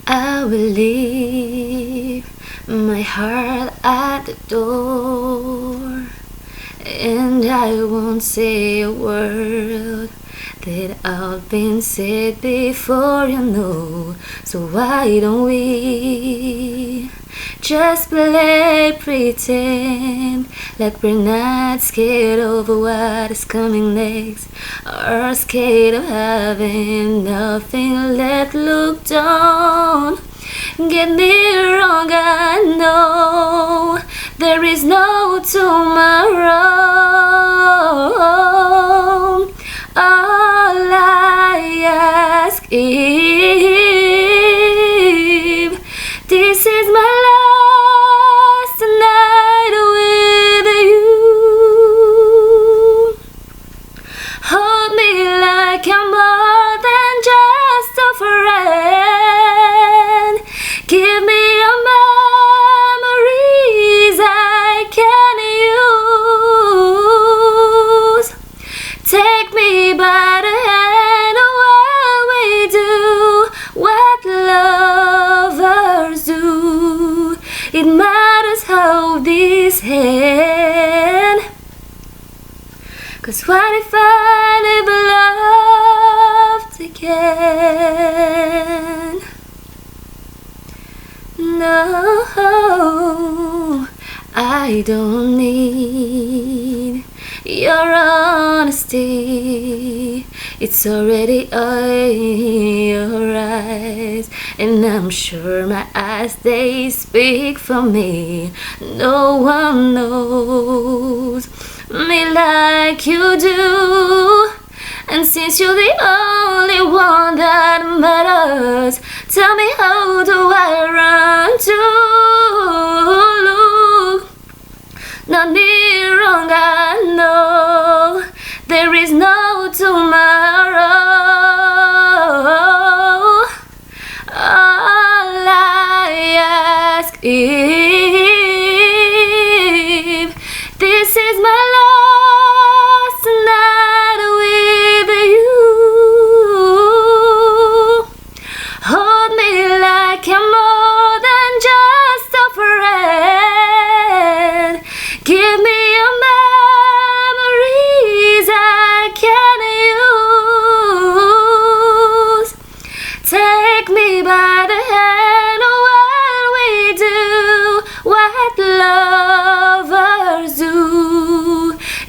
I will leave my heart at the door, and I won't say a word that I've been said before, you know. So why don't we just play pretend like we're not scared of what is coming next, or scared of having nothing left. Look, don't get me wrong, I know there is no tomorrow. All I ask if this is my last night with you, hold me like I'm more than just a friend. Give me your memories I can use. Take me by the hand while we do what lovers do. It matters how this ends. 'Cause what if I never loved again? No, I don't need your honesty. It's already in your eyes, and I'm sure my eyes, they speak for me. No one knows me like you do, and since you're the only one that matters, tell me, how do I run to? Look, not me wrong, I know there is no tomorrow. All I ask if this is my last night with you, hold me like I'm more than just a friend. Give me your memories I can use. Take me by the hand while we do what lovers do.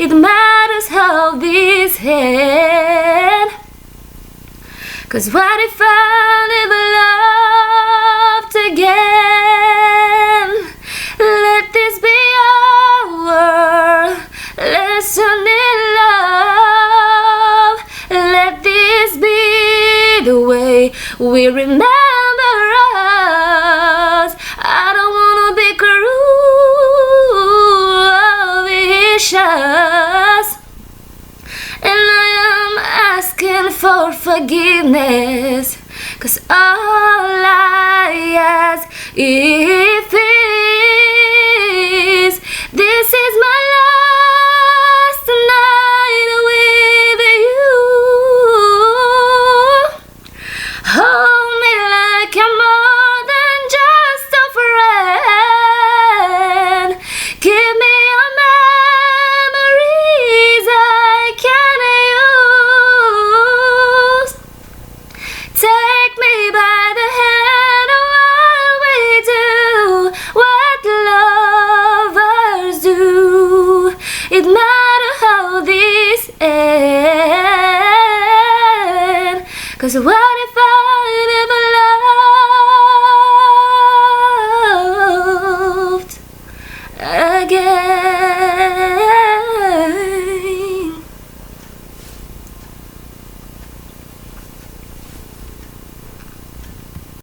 It matters how this ends. 'Cause what if I never loved again? Let this be our lesson in love. Let this be the way we remember us. I don't wanna be cruel, vicious, and I am asking for forgiveness. 'Cause all I ask if is this is my life.